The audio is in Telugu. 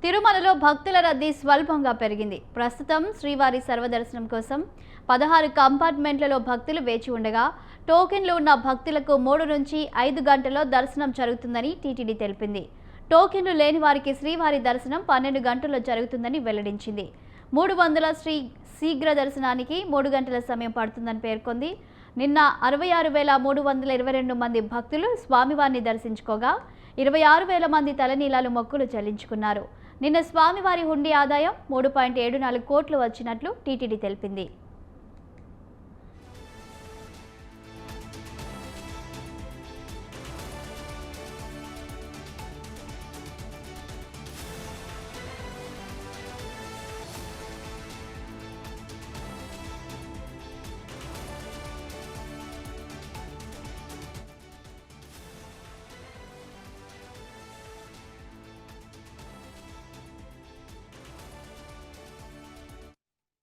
తిరుమలలో భక్తుల రద్దీ స్వల్పంగా పెరిగింది. ప్రస్తుతం శ్రీవారి సర్వదర్శనం కోసం 16 కంపార్ట్మెంట్లలో భక్తులు వేచి ఉండగా టోకెన్లు ఉన్న భక్తులకు 3 నుంచి 5 గంటల్లో దర్శనం జరుగుతుందని టీటీడీ తెలిపింది. టోకెన్లు లేని వారికి శ్రీవారి దర్శనం 12 గంటల్లో జరుగుతుందని వెల్లడించింది. 300 శీఘ్ర దర్శనానికి 3 గంటల సమయం పడుతుందని పేర్కొంది. నిన్న 66,322 మంది భక్తులు స్వామివారిని దర్శించుకోగా 26,000 మంది తలనీలాలు మొక్కులు చెల్లించుకున్నారు. నిన్న స్వామివారి హుండీ ఆదాయం 3.74 కోట్లు వచ్చినట్లు టీటీడీ తెలిపింది.